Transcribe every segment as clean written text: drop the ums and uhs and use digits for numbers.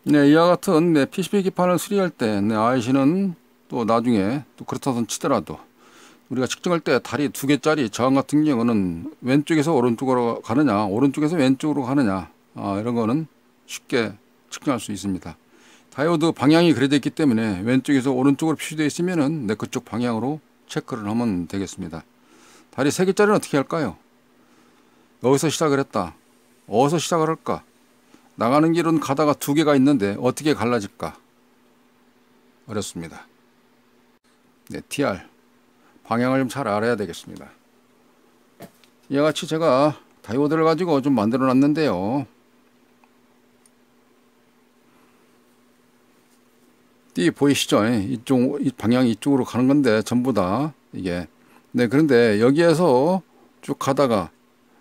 네, 이와 같은 PCB 기판을 수리할 때 IC는 또 나중에 또 그렇다던 치더라도 우리가 측정할 때 다리 2개짜리 저항 같은 경우는 왼쪽에서 오른쪽으로 가느냐 오른쪽에서 왼쪽으로 가느냐 이런 거는 쉽게 측정할 수 있습니다. 다이오드 방향이 그려져 있기 때문에 왼쪽에서 오른쪽으로 표시되어 있으면은 그쪽 방향으로 체크를 하면 되겠습니다. 다리 3개짜리는 어떻게 할까요? 여기서 시작을 했다. 어디서 시작을 할까? 나가는 길은 가다가 2개가 있는데 어떻게 갈라질까? 어렵습니다. 네, TR 방향을 좀 잘 알아야 되겠습니다. 이와 같이 제가 다이오드를 가지고 좀 만들어 놨는데요. 띠 보이시죠? 이 방향이 이쪽으로 가는 건데 전부 다 이게. 네, 그런데 여기에서 쭉 가다가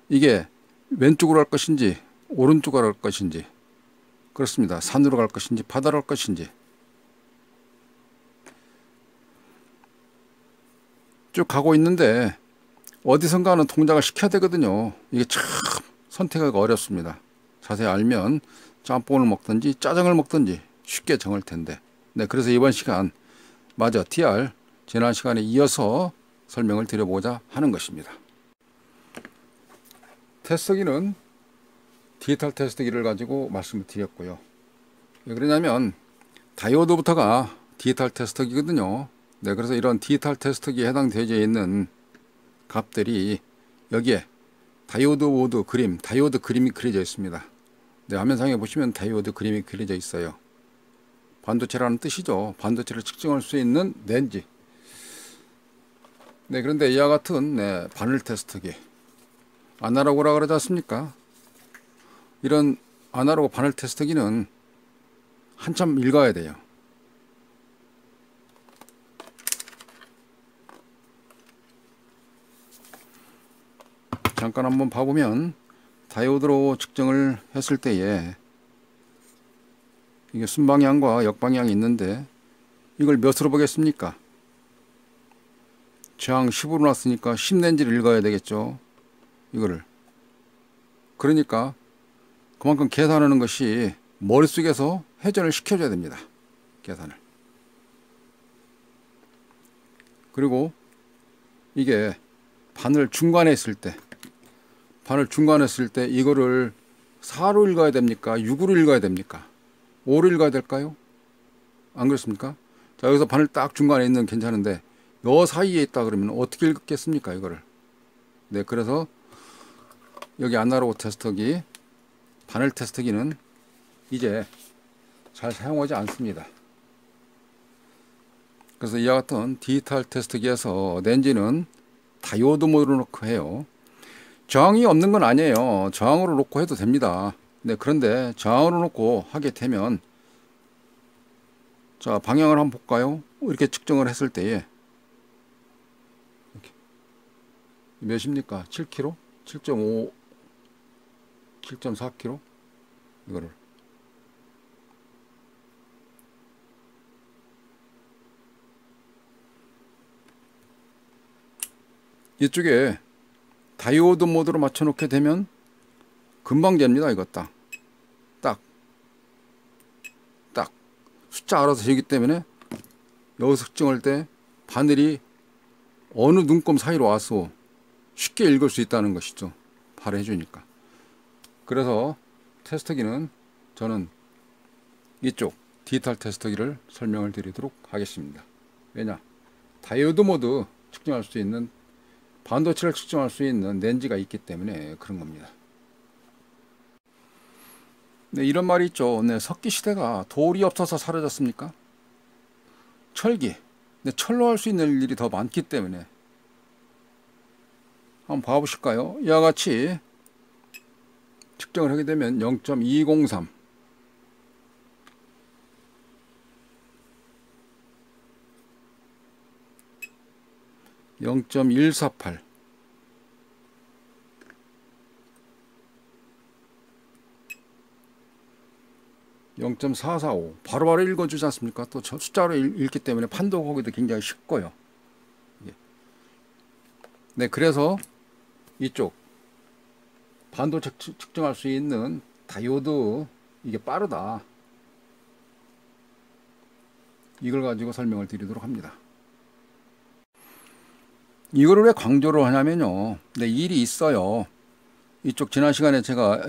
이게 왼쪽으로 갈 것인지 오른쪽으로 갈 것인지, 그렇습니다. 산으로 갈 것인지 바다로 갈 것인지 쭉 가고 있는데 어디선가는 동작을 시켜야 되거든요. 이게 참 선택하기가 어렵습니다. 자세히 알면 짬뽕을 먹든지 짜장을 먹든지 쉽게 정할 텐데. 네, 그래서 이번 시간 마저 TR 지난 시간에 이어서 설명을 드려보고자 하는 것입니다. 테스트기는 디지털 테스트기를 가지고 말씀을 드렸고요. 왜 그러냐면 다이오드부터가 디지털 테스트기거든요. 네, 그래서 이런 디지털 테스트기에 해당되어 있는 값들이 여기에 다이오드 모드 그림, 다이오드 그림이 그려져 있습니다. 네, 화면상에 보시면 다이오드 그림이 그려져 있어요. 반도체라는 뜻이죠. 반도체를 측정할 수 있는 렌즈. 네, 그런데 이와 같은 바늘 테스트기, 아날로그라 그러지 않습니까? 이런 아날로그 바늘 테스트기는 한참 읽어야 돼요. 잠깐 한번 봐보면 다이오드로 측정을 했을 때에 이게 순방향과 역방향이 있는데 이걸 몇으로 보겠습니까? 저항 10으로 놨으니까 10렌즈를 읽어야 되겠죠. 이거를. 그러니까 그만큼 계산하는 것이 머릿속에서 회전을 시켜줘야 됩니다. 계산을. 그리고 이게 바늘 중간에 있을 때 이거를 4로 읽어야 됩니까? 6으로 읽어야 됩니까? 5로 읽어야 될까요? 안 그렇습니까? 자, 여기서 바늘 딱 중간에 있는 괜찮은데 요 사이에 있다 그러면 어떻게 읽겠습니까? 이거를. 네, 그래서 여기 아날로그 테스터기, 바늘 테스터기는 이제 잘 사용하지 않습니다. 그래서 이와 같은 디지털 테스트기에서 렌즈는 다이오드 모드로 놓고 해요. 저항이 없는 건 아니에요. 저항으로 놓고 해도 됩니다. 네, 그런데 저항으로 놓고 하게 되면, 자, 방향을 한번 볼까요? 이렇게 측정을 했을 때에 이렇게 몇입니까? 7km? 7.5, 7.4km? 이거를 이쪽에 다이오드 모드로 맞춰 놓게 되면 금방 됩니다. 이거 딱 숫자 알아서 되기 때문에 여기서 측정할 때 바늘이 어느 눈금 사이로 와서 쉽게 읽을 수 있다는 것이죠. 바로 해주니까. 그래서 테스트기는 저는 이쪽 디지털 테스트기를 설명을 드리도록 하겠습니다. 왜냐? 다이오드 모드 측정할 수 있는, 반도체를 측정할 수 있는 렌즈가 있기 때문에 그런 겁니다. 네, 이런 말이 있죠. 네, 석기 시대가 돌이 없어서 사라졌습니까? 철기. 네, 철로 할 수 있는 일이 더 많기 때문에. 한번 봐보실까요? 이와 같이 측정을 하게 되면 0.203, 0.148, 0.445 바로바로 읽어주지 않습니까? 또 숫자로 읽기 때문에 판독하기도 굉장히 쉽고요. 네, 그래서 이쪽 반도체 측정할 수 있는 다이오드, 이게 빠르다. 이걸 가지고 설명을 드리도록 합니다. 이거를 왜 강조를 하냐면요, 네, 일이 있어요. 이쪽 지난 시간에 제가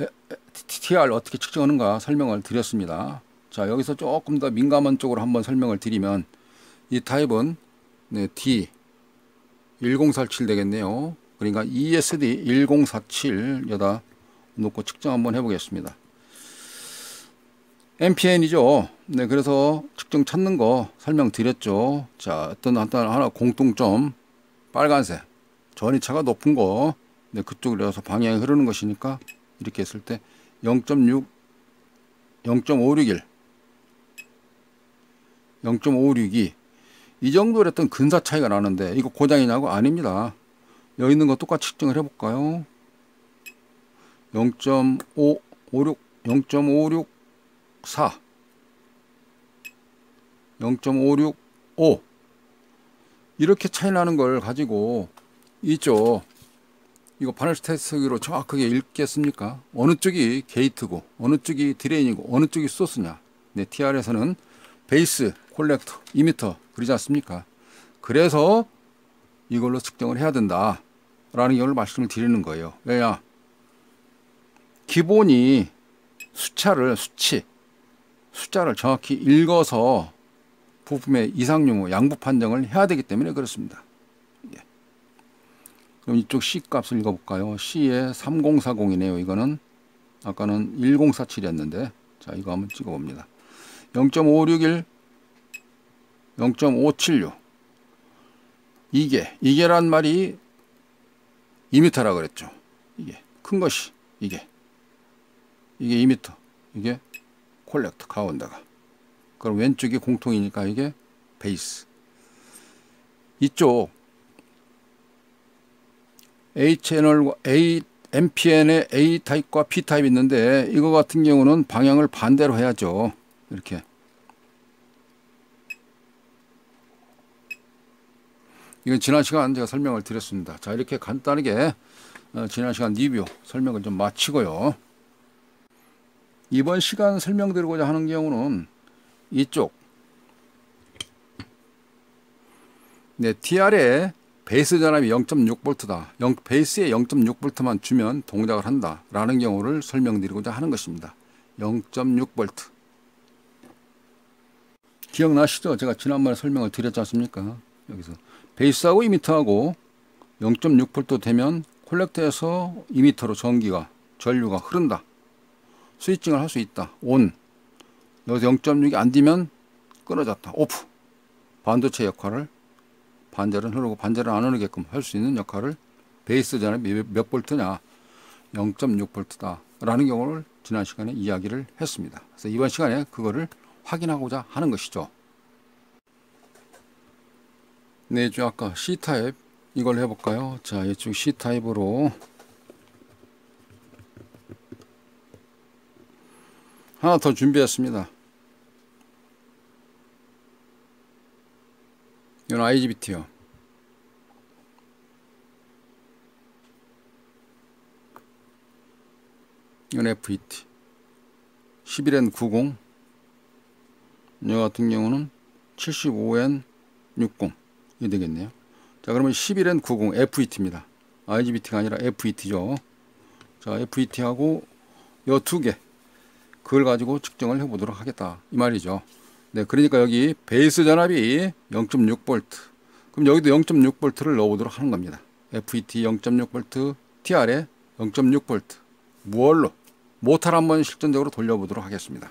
TR 어떻게 측정하는가 설명을 드렸습니다. 자, 여기서 조금 더 민감한 쪽으로 한번 설명을 드리면, 이 타입은 네, D1047 되겠네요. 그러니까 ESD1047 여기다 놓고 측정 한번 해보겠습니다. MPN이죠. 네, 그래서 측정 찾는 거 설명드렸죠. 자, 어떤 하나 공통점, 빨간색 전이차가 높은 거, 네, 그쪽으로 해서 방향이 흐르는 것이니까 이렇게 했을 때 0.6, 0.561, 0.562 이 정도로 했던 근사 차이가 나는데 이거 고장이냐고? 아닙니다. 여기 있는 거 똑같이 측정을 해볼까요? 0.556, 0.564, 0.565 이렇게 차이 나는 걸 가지고 이쪽 이거 바늘 테스트기로 정확하게 읽겠습니까? 어느 쪽이 게이트고 어느 쪽이 드레인이고 어느 쪽이 소스냐. 네, TR에서는 베이스, 콜렉터, 이미터 그러지 않습니까? 그래서 이걸로 측정을 해야 된다 라는 걸 말씀을 드리는 거예요. 왜냐? 기본이 숫자를 정확히 읽어서 부품의 이상 유무, 양부 판정을 해야 되기 때문에 그렇습니다. 예. 그럼 이쪽 C 값을 읽어볼까요? C에 3040이네요. 이거는 아까는 1047이었는데, 자, 이거 한번 찍어봅니다. 0.561, 0.576 이게란 말이 2m라 그랬죠. 이게 큰 것이 이게 2m, 이게 콜렉터 가운데가. 그럼 왼쪽이 공통이니까 이게 베이스. 이쪽 A 채널과 MPN의 A 타입과 B 타입이 있는데 이거 같은 경우는 방향을 반대로 해야죠. 이렇게. 이건 지난 시간 제가 설명을 드렸습니다. 자, 이렇게 간단하게 지난 시간 리뷰 설명을 좀 마치고요. 이번 시간 설명드리고자 하는 경우는 이쪽 네, TR의 베이스 전압이 0.6V다. 베이스에 0.6V만 주면 동작을 한다 라는 경우를 설명드리고자 하는 것입니다. 0.6V 기억나시죠? 제가 지난번에 설명을 드렸지 않습니까? 여기서 베이스하고 2m하고 0.6V 되면 콜렉터에서 2m로 전류가 흐른다. 스위칭을 할 수 있다. 온. 여기서 0.6이 안 되면 끊어졌다. 오프. 반도체 역할을 반절은 흐르고 반절은 안 흐르게끔 할 수 있는 역할을 베이스 전압이 몇 볼트냐? 0.6V다 라는 경우를 지난 시간에 이야기를 했습니다. 그래서 이번 시간에 그거를 확인하고자 하는 것이죠. 네, 저 아까 C타입 이걸 해볼까요? 자, 이쪽 C타입으로 하나 더 준비했습니다. 이건 IGBT요. 이건 FET 11N90 이 같은 경우는 75N60 이 되겠네요. 자, 그러면 11N90 FET입니다. IGBT가 아니라 FET죠. 자, FET하고 이 두 개 그걸 가지고 측정을 해보도록 하겠다 이 말이죠. 네, 그러니까 여기 베이스 전압이 0.6V 그럼 여기도 0.6V를 넣어보도록 하는 겁니다. FET 0.6V TR에 0.6V 무얼로 모터를 한번 실전적으로 돌려보도록 하겠습니다.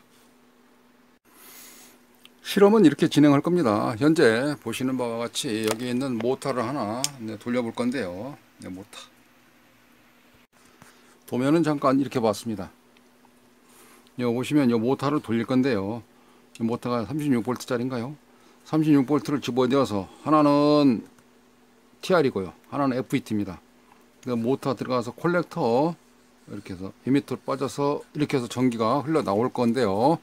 실험은 이렇게 진행할 겁니다. 현재 보시는 바와 같이 여기 있는 모터를 하나 돌려볼 건데요. 네, 모터 도면은 잠깐 이렇게 봤습니다. 여기 보시면 이 모터를 돌릴 건데요. 이 모터가 36V 짜리인가요? 36V를 집어넣어서 하나는 TR이고요. 하나는 FET입니다. 모터 들어가서 콜렉터 이렇게 해서 2m 빠져서 이렇게 해서 전기가 흘러 나올 건데요.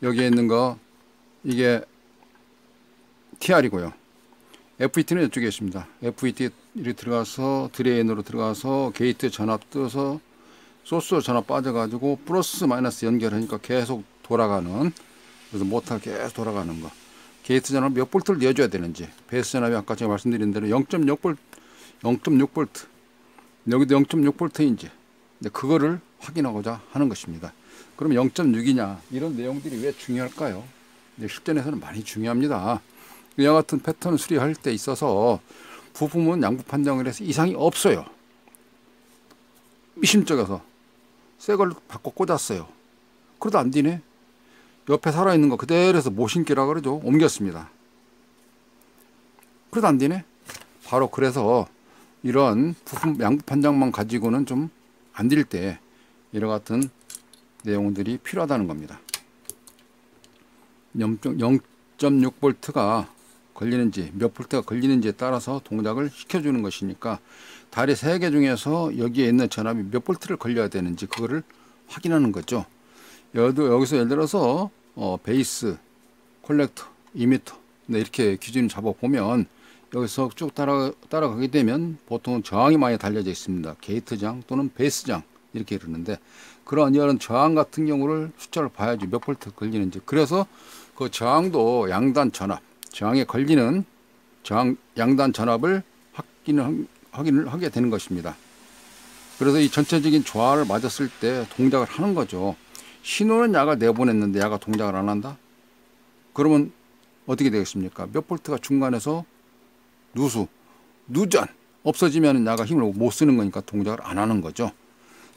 여기에 있는 거 이게 TR이고요. FET는 이쪽에 있습니다. FET 이렇게 들어가서 드레인으로 들어가서 게이트 전압 떠서 소스 전압 빠져가지고 플러스 마이너스 연결하니까 계속 돌아가는, 그래서 모터 계속 돌아가는 거. 게이트 전압 몇 볼트를 내줘야 되는지, 베이스 전압이 아까 제가 말씀드린 대로 0.6V, 0.6V, 여기도 0.6V인지 그거를 확인하고자 하는 것입니다. 그럼 0.6이냐 이런 내용들이 왜 중요할까요? 실전에서는 많이 중요합니다. 이와 같은 패턴 수리할 때 있어서 부품은 양부 판정을 해서 이상이 없어요. 미심쩍어서 새 걸 바꿔 꽂았어요. 그래도 안 되네. 옆에 살아있는 거 그대로 해서 모신기라 그러죠. 옮겼습니다. 그래도 안 되네. 바로 그래서 이런 부품 양부 판정만 가지고는 좀 안 될 때 이와 같은 내용들이 필요하다는 겁니다. 0.6V가 걸리는지 몇 볼트가 걸리는지에 따라서 동작을 시켜주는 것이니까 다리 3개 중에서 여기에 있는 전압이 몇 볼트를 걸려야 되는지 그거를 확인하는 거죠. 여기서 예를 들어서 베이스, 콜렉터, 이미터 이렇게 기준을 잡아보면 여기서 쭉 따라가게 되면 보통 저항이 많이 달려져 있습니다. 게이트 저항 또는 베이스 저항 이렇게 이러는데 그런 이런 저항 같은 경우를 숫자를 봐야지 몇 볼트 걸리는지. 그래서 그 저항도 양단 전압, 저항에 걸리는 양단 전압을 확인을 하게 되는 것입니다. 그래서 이 전체적인 조화를 맞았을 때 동작을 하는 거죠. 신호는 야가 내보냈는데 야가 동작을 안 한다? 그러면 어떻게 되겠습니까? 몇 볼트가 중간에서 누전 없어지면 야가 힘을 못 쓰는 거니까 동작을 안 하는 거죠.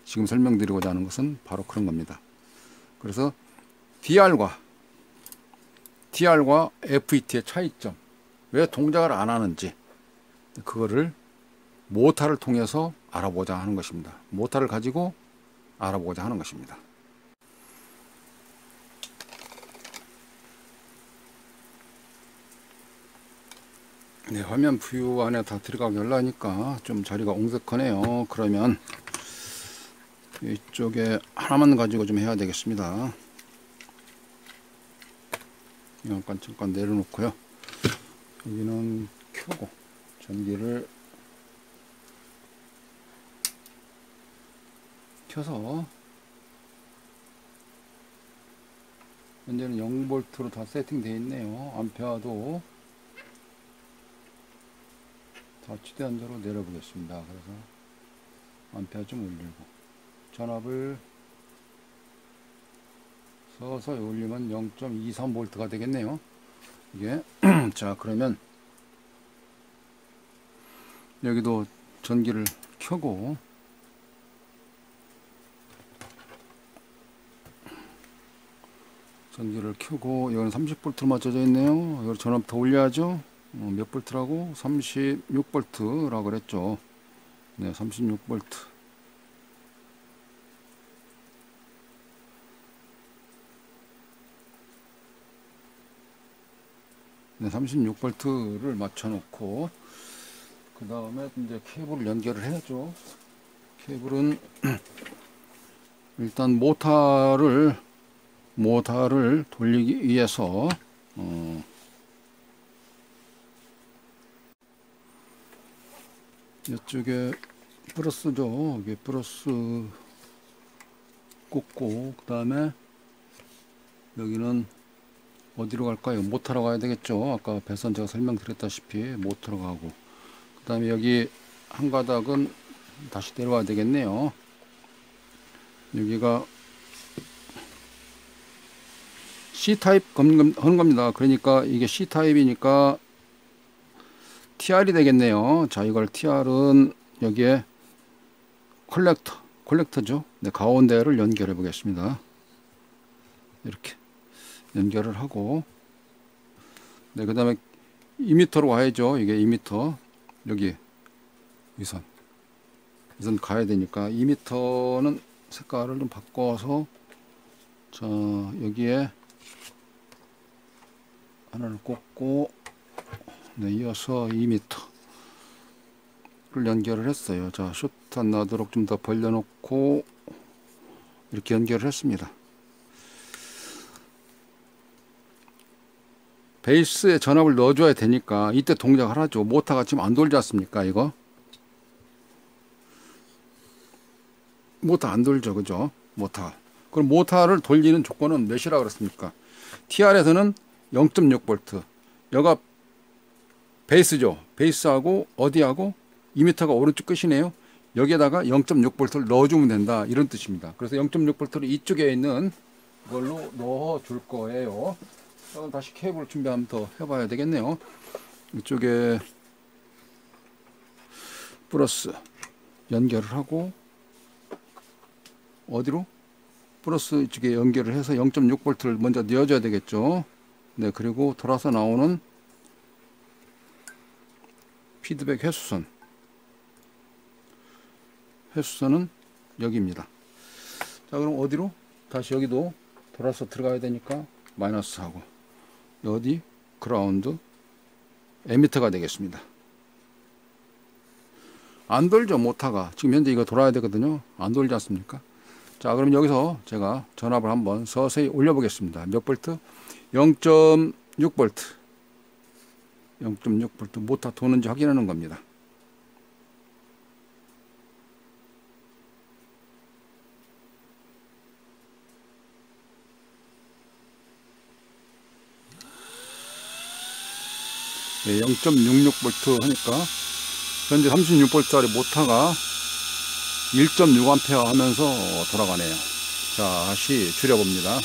지금 설명드리고자 하는 것은 바로 그런 겁니다. 그래서 DR과 FET의 차이점, 왜 동작을 안 하는지 그거를 모타를 통해서 알아보자 하는 것입니다. 모타를 가지고 알아보고자 하는 것입니다. 네, 화면 뷰 안에 다 들어가게 하려니까 좀 자리가 옹색하네요. 그러면 이쪽에 하나만 가지고 좀 해야 되겠습니다. 잠깐 내려놓고요. 여기는 켜고 전기를 켜서 현재는 0V로 다 세팅되어 있네요. 암페어도 다 최대한 대로 내려보겠습니다. 그래서 암페어 좀 올리고 전압을 서서히 올리면 0.23V가 되겠네요. 이게 자, 그러면 여기도 전기를 켜고 여기는 30V로 맞춰져 있네요. 여기 전압 더 올려야죠. 몇 볼트라고? 36V라고 그랬죠. 네, 36V. 네, 36V를 맞춰놓고 그 다음에 이제 케이블을 연결을 해야죠. 케이블은 일단 모터를 돌리기 위해서 이쪽에 플러스죠. 이게 플러스 꽂고 그 다음에 여기는 어디로 갈까요? 모터로 가야 되겠죠. 아까 배선 제가 설명드렸다시피 모터로 가고 그 다음에 여기 한 가닥은 다시 내려와야 되겠네요. 여기가 C타입 하는 겁니다. 그러니까 이게 C타입이니까 TR이 되겠네요. 자, 이걸 TR은 여기에 콜렉터죠. 네, 가운데를 연결해 보겠습니다. 이렇게 연결을 하고 네, 그 다음에 2m로 와야죠. 이게 2m 여기 위선 가야 되니까 2m는 색깔을 좀 바꿔서 자, 여기에 하나를 꽂고 네, 이어서 2m를 연결을 했어요. 자, 쇼트 안 나도록 좀 더 벌려놓고 이렇게 연결을 했습니다. 베이스에 전압을 넣어줘야 되니까 이때 동작을 하죠. 모터가 지금 안 돌지 않습니까? 이거 모터 안 돌죠, 그죠? 모터. 그럼 모터를 돌리는 조건은 몇이라 그랬습니까? TR에서는 0.6V, 여가 베이스죠. 베이스하고 어디하고 2m가 오른쪽 끝이네요. 여기에다가 0.6V를 넣어주면 된다, 이런 뜻입니다. 그래서 0.6V를 이쪽에 있는 이걸로 넣어 줄 거예요. 그럼 다시 케이블 준비 한번 더 해봐야 되겠네요. 이쪽에 플러스 연결을 하고, 어디로? 플러스 이쪽에 연결을 해서 0.6V를 먼저 넣어줘야 되겠죠. 네, 그리고 돌아서 나오는 피드백 회수선은 여기입니다. 자, 그럼 어디로? 다시 여기도 돌아서 들어가야 되니까 마이너스 하고, 어디? 그라운드 에미터가 되겠습니다. 안 돌죠, 모터가. 지금 현재 이거 돌아야 되거든요. 안 돌지 않습니까? 자, 그럼 여기서 제가 전압을 한번 서서히 올려 보겠습니다. 몇 볼트? 0.6V. 0.6V 모터 도는지 확인하는 겁니다. 네, 0.66V 하니까 현재 36V짜리 모터가 1.6A 하면서 돌아가네요. 자, 다시 줄여봅니다.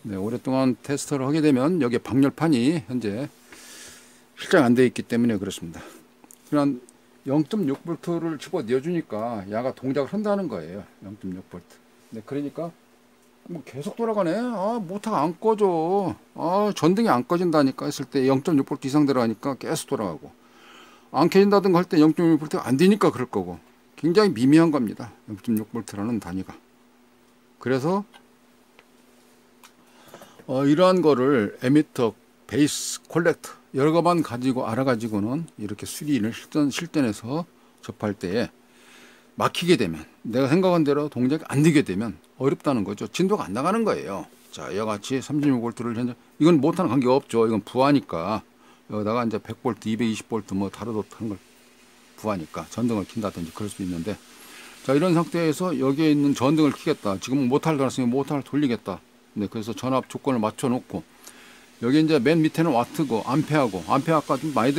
네, 오랫동안 테스트를 하게 되면 여기에 방열판이 현재 실장 안 되어 있기 때문에 그렇습니다. 그냥 0.6V를 집어 넣어주니까 야가 동작을 한다는 거예요. 0.6V. 네, 그러니까 뭐 계속 돌아가네. 아, 모터가 안 꺼져. 아, 전등이 안 꺼진다니까 했을 때 0.6V 이상 들어가니까 계속 돌아가고, 안 켜진다든가 할 때 0.6V가 안 되니까 그럴 거고, 굉장히 미미한 겁니다. 0.6V라는 단위가. 그래서 이러한 거를 에미터, 베이스, 콜렉터 여러 것만 가지고 알아가지고는 이렇게 수리를 실전에서 접할 때에 막히게 되면, 내가 생각한 대로 동작이 안 되게 되면 어렵다는 거죠. 진도가 안 나가는 거예요. 자, 이와 같이 36V를 현재, 이건 모터는 관계가 없죠. 이건 부하니까. 여기다가 이제 100V, 220V 뭐 다르듯한 걸 부하니까 전등을 킨다든지 그럴 수 있는데, 자, 이런 상태에서 여기에 있는 전등을 켜겠다. 지금은 모터를 달았으니 모터를 돌리겠다. 네, 그래서 전압 조건을 맞춰 놓고, 여기 이제 맨 밑에는 와트고 암페어고, 암페어 아까 좀 많이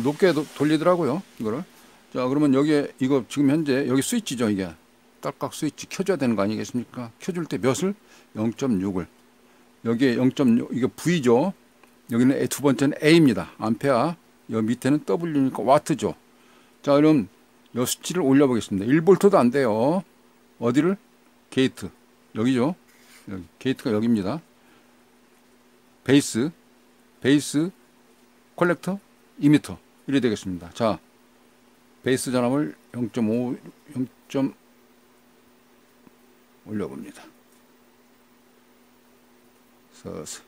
높게 돌리더라고요, 이거를. 자, 그러면 여기에 이거 지금 현재 여기 스위치죠. 이게 딸깍 스위치 켜줘야 되는 거 아니겠습니까? 켜줄 때 몇을? 0.6을. 여기에 0.6, 이게 V죠. 여기는 두 번째는 A입니다. 암페어. 여기 밑에는 W니까 와트죠. 자, 그럼 이 수치를 올려 보겠습니다. 1V도 안 돼요. 어디를? 게이트. 여기죠. 여기. 게이트가 여기입니다. 베이스, 콜렉터, 이미터. 이래 되겠습니다. 자, 베이스 전압을 0.5, 0. 올려봅니다. 서서.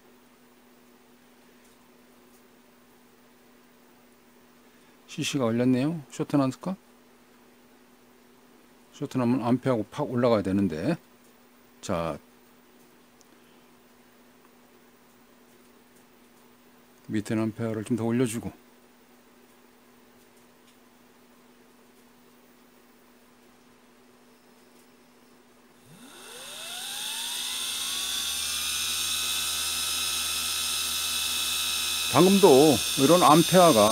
CC가 올렸네요. 쇼트 난스까? 쇼트 나면 암페하고 팍 올라가야 되는데. 자, 밑에는 암페어를 좀 더 올려주고, 방금도 이런 암페어가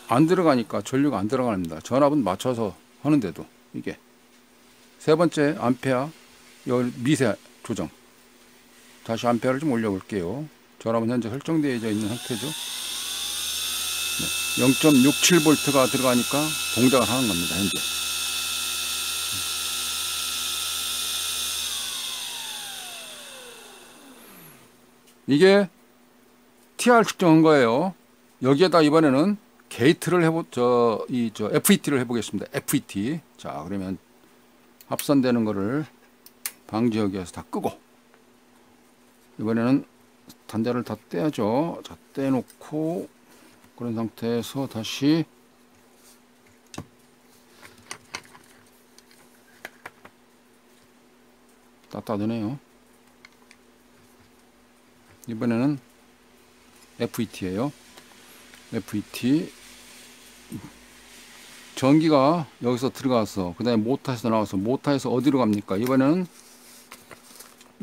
안 들어가니까 전류가 안 들어갑니다. 전압은 맞춰서 하는데도. 이게 세 번째 암페어 미세 조정. 다시 암페어를 좀 올려 볼게요. 전압은 현재 설정되어 있는 상태죠. 네, 0.67V가 들어가니까 동작을 하는 겁니다. 현재. 이게 TR 측정한 거예요. 여기에다 이번에는 게이트를 FET를 해보겠습니다. FET. 자, 그러면 합선되는 거를 방지하기 위해서 다 끄고, 이번에는 단자를 다 떼야죠. 자, 떼놓고, 그런 상태에서 다시 따뜻하네요. 이번에는 FET예요. FET. 전기가 여기서 들어가서 그 다음에 모터에서 나와서, 모터에서 어디로 갑니까? 이번에는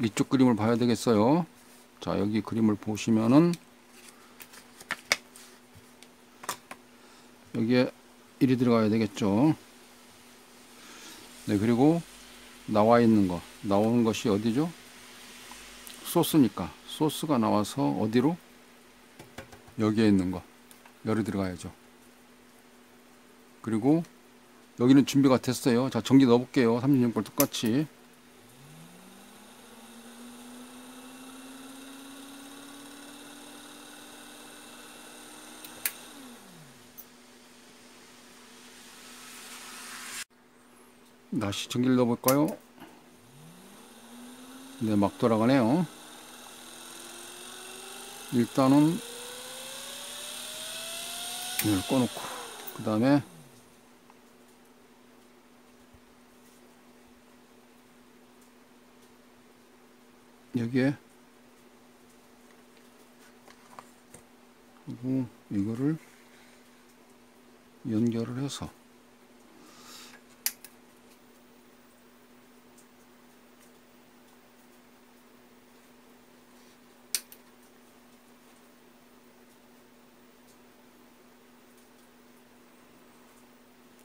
이쪽 그림을 봐야 되겠어요. 자, 여기 그림을 보시면은 여기에 1이 들어가야 되겠죠. 네, 그리고 나와 있는 거, 나오는 것이 어디죠? 소스니까 소스가 나와서 어디로? 여기에 있는 거 열이 들어가야죠. 그리고 여기는 준비가 됐어요. 자, 전기 넣어 볼게요. 36V 똑같이. 다시 전기를 넣어 볼까요? 네, 막 돌아가네요. 일단은 이걸 꺼놓고 그 다음에 여기에 그리고 이거를 연결을 해서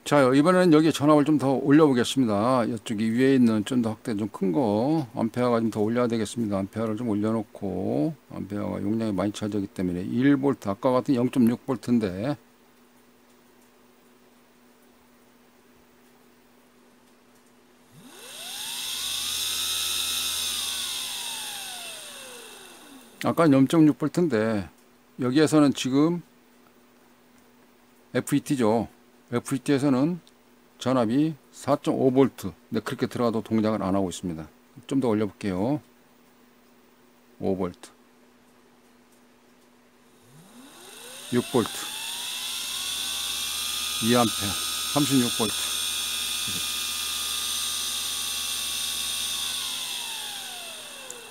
자, 이번에는 여기 전압을 좀 더 올려 보겠습니다. 이쪽이 위에 있는 좀 더 확대 좀 큰 거 암페어가 좀 더 올려야 되겠습니다. 암페어를 좀 올려놓고 암페어가 용량이 많이 차지하기 때문에 1V 아까 같은 0.6V인데 아까 0.6V인데 여기에서는 지금 FET죠. FET에서는 전압이 4.5V. 근데 그렇게 들어가도 동작을 안 하고 있습니다. 좀 더 올려 볼게요. 5V, 6V, 2A, 36V.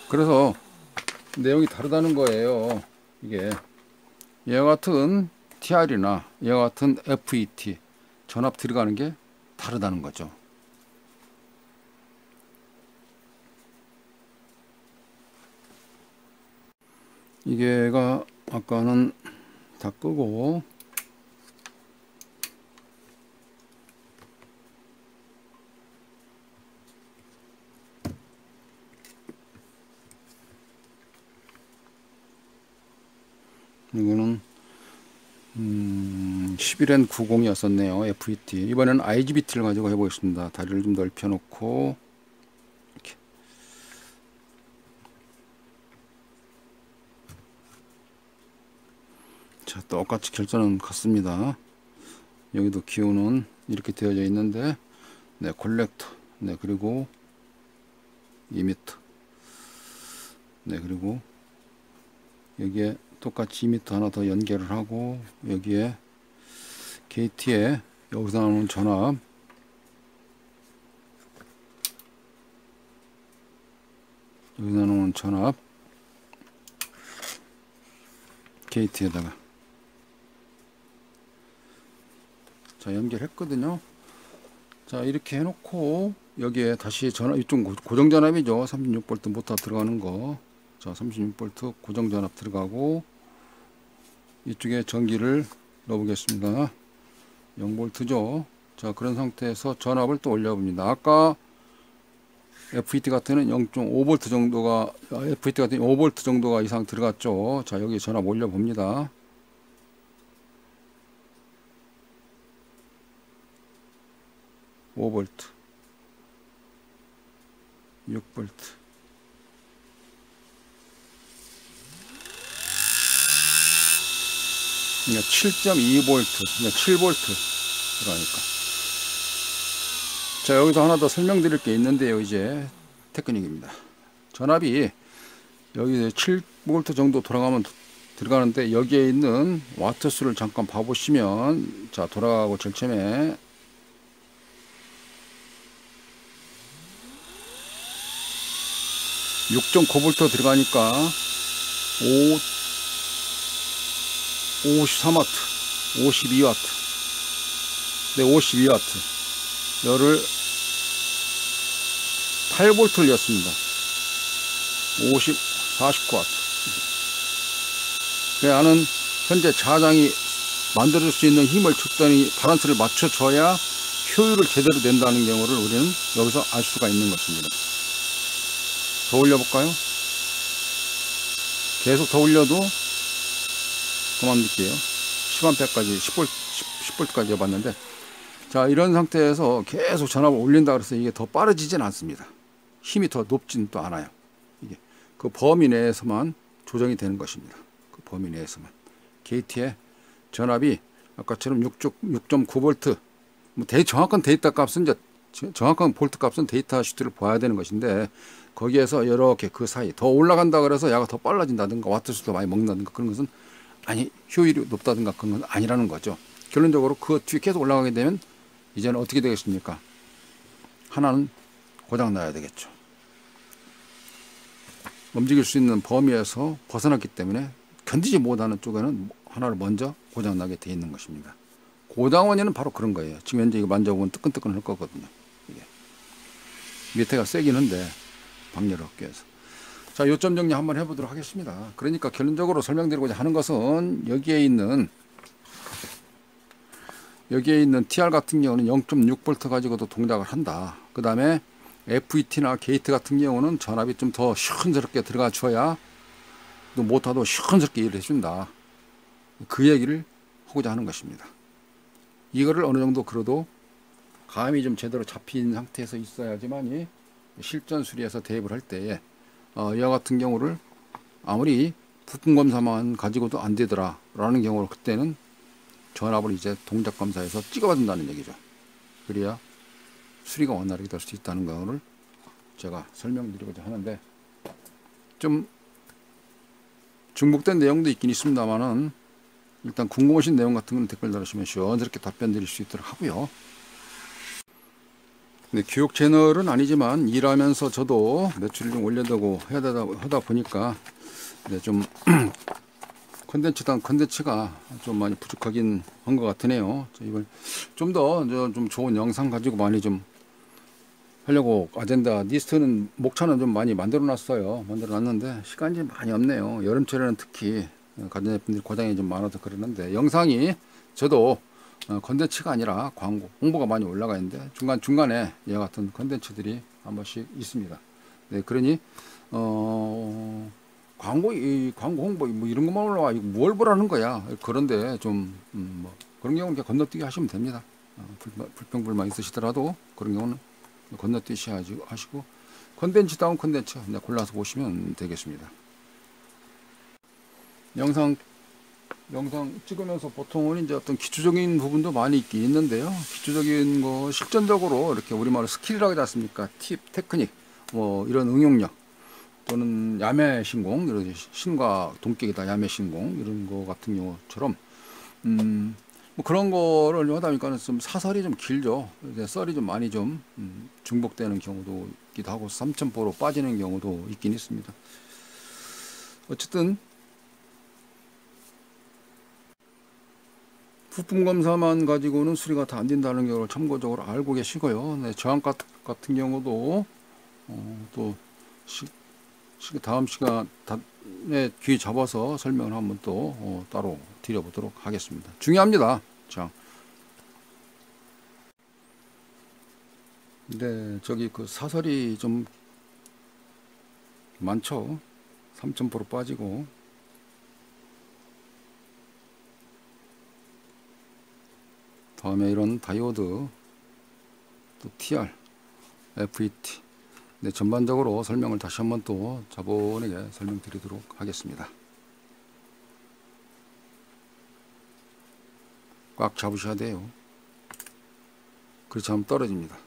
그래서 내용이 다르다는 거예요. 이게 얘와 같은 TR이나 얘와 같은 FET 전압 들어가는 게 다르다는 거죠. 이게가 아까는 다 끄고 이거는 11N90이었었네요. FET. 이번에는 IGBT를 가지고 해보겠습니다. 다리를 좀 넓혀 놓고 이렇게. 자, 똑같이 결선은 같습니다. 여기도 기호는 이렇게 되어져 있는데 네, 콜렉터. 네, 그리고 이미터. 네, 그리고 여기에 똑같이 2m 하나 더 연결을 하고 여기에 게이트에 여기서 나오는 전압 여기서 나오는 전압 게이트에다가 자 연결했거든요. 자 이렇게 해놓고 여기에 다시 전압 이쪽 고정전압이죠. 36V 모터 들어가는 거. 자 36V 고정전압 들어가고 이쪽에 전기를 넣어 보겠습니다. 0V죠. 자 그런 상태에서 전압을 또 올려 봅니다. 아까 FET 같은 0.5V 정도가 FET 같은 5V 정도가 이상 들어갔죠. 자 여기 전압 올려 봅니다. (5V) 6V 그러니까 7.2V 그러니까 7V 그러니까 자 여기서 하나 더 설명드릴 게 있는데요. 이제 테크닉입니다. 전압이 여기 7V 정도 돌아가면 들어가는데 여기에 있는 와트 수를 잠깐 봐보시면 자 돌아가고 절체매 6.9V 들어가니까 53W 52W 네 52W 열을 8V를 였습니다. 50, 40W. 나는 현재 자장이 만들어줄 수 있는 힘을 적당히 바란스를 맞춰줘야 효율을 제대로 낸다는 경우를 우리는 여기서 알 수가 있는 것입니다. 더 올려볼까요? 계속 더 올려도 그만둘게요. 10A까지 10V까지 해봤는데, 자, 이런 상태에서 계속 전압을 올린다 그래서 이게 더 빠르지진 않습니다. 힘이 더 높진 또 않아요. 이게 그 범위 내에서만 조정이 되는 것입니다. 그 범위 내에서만. 게이트의 전압이 아까처럼 6.9V, 뭐 정확한 데이터 값은 이제 정확한 볼트 값은 데이터 시트를 봐야 되는 것인데, 거기에서 이렇게 그 사이 더 올라간다 그래서 야가 더 빨라진다든가 와트 수도 많이 먹는다든가 그런 것은 아니, 효율이 높다든가 그런 건 아니라는 거죠. 결론적으로 그 뒤에 계속 올라가게 되면 이제는 어떻게 되겠습니까? 하나는 고장 나야 되겠죠. 움직일 수 있는 범위에서 벗어났기 때문에 견디지 못하는 쪽에는 하나를 먼저 고장 나게 돼 있는 것입니다. 고장 원인은 바로 그런 거예요. 지금 현재 이거 만져보면 뜨끈뜨끈 할 거거든요. 이게 밑에가 세긴 한데 방열을 얻기 위해서. 자, 요점 정리 한번 해보도록 하겠습니다. 그러니까 결론적으로 설명드리고자 하는 것은 여기에 있는 TR 같은 경우는 0.6V 가지고도 동작을 한다. 그 다음에 FET나 게이트 같은 경우는 전압이 좀 더 시원스럽게 들어가 줘야 또 모터도 시원스럽게 일을 해준다. 그 얘기를 하고자 하는 것입니다. 이거를 어느 정도 그래도 감이 좀 제대로 잡힌 상태에서 있어야지만이 실전 수리에서 대입을 할 때에 이와 같은 경우를 아무리 부품 검사만 가지고도 안 되더라 라는 경우로 그때는 전압을 이제 동작 검사에서 찍어준다는 얘기죠. 그래야 수리가 원활하게 될 수 있다는 거를 제가 설명드리고자 하는데, 좀 중복된 내용도 있긴 있습니다만은 일단 궁금하신 내용 같은 건 댓글 달으시면 시원스럽게 답변 드릴 수 있도록 하고요. 근데 교육 채널은 아니지만 일하면서 저도 매출을 좀 올려다고 하다 보니까 좀 컨텐츠가 좀 많이 부족하긴 한 것 같으네요. 이번 좀 더 좀 좋은 영상 가지고 많이 좀 하려고 아젠다 리스트는 목차는 좀 많이 만들어 놨는데 시간이 좀 많이 없네요. 여름철에는 특히 가정제품들이 고장이 좀 많아서 그러는데, 영상이 저도 컨텐츠가 아니라 광고 홍보가 많이 올라가 있는데 중간중간에 이와 같은 컨텐츠들이 한 번씩 있습니다. 네, 그러니 광고 홍보 뭐 이런 것만 올라와 이거 뭘 보라는 거야. 그런데 좀 뭐 그런 경우는 그냥 건너뛰기 하시면 됩니다. 불평불만 있으시더라도 그런 경우는 건너뛰시 하시고 컨텐츠다운 컨텐츠 그냥 골라서 보시면 되겠습니다. 영상 찍으면서 보통은 이제 어떤 기초적인 부분도 많이 있긴 있는데요. 기초적인 거 실전적으로 이렇게 우리말로 스킬이라고 하지 않습니까? 팁, 테크닉, 뭐 이런 응용력 또는 야매 신공, 이런 신과 동격이다 야매 신공 이런 거 같은 경우처럼 뭐 그런 거를 하다 보니까 좀 사설이 좀 길죠. 썰이 좀 많이 좀 중복되는 경우도 있기도 하고 3,000%로 빠지는 경우도 있긴 있습니다. 어쨌든 부품 검사만 가지고는 수리가 다 안 된다는 경우를 참고적으로 알고 계시고요. 네, 저항 같은 경우도 또 다음 시간에 귀 잡아서 설명을 한번 또 따로 드려보도록 하겠습니다. 중요합니다. 자, 네, 저기 그 사설이 좀 많죠. 3,000% 빠지고. 다음에 이런 다이오드, 또 TR, FET. 네, 전반적으로 설명을 다시 한번 또 자본에게 설명드리도록 하겠습니다. 꽉 잡으셔야 돼요. 그렇지 않으면 떨어집니다.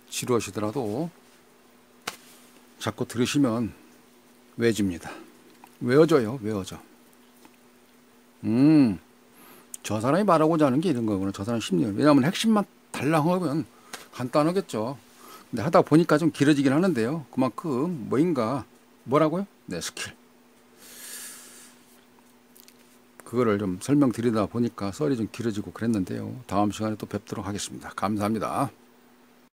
지루하시더라도 자꾸 들으시면 외집니다. 외워져요. 외워져. 저 사람이 말하고자 하는 게 이런 거구나. 저 사람 심리. 왜냐하면 핵심만 달랑하면 간단하겠죠. 근데 하다 보니까 좀 길어지긴 하는데요. 그만큼 뭐라고요? 네, 스킬. 그거를 좀 설명드리다 보니까 썰이 좀 길어지고 그랬는데요. 다음 시간에 또 뵙도록 하겠습니다. 감사합니다.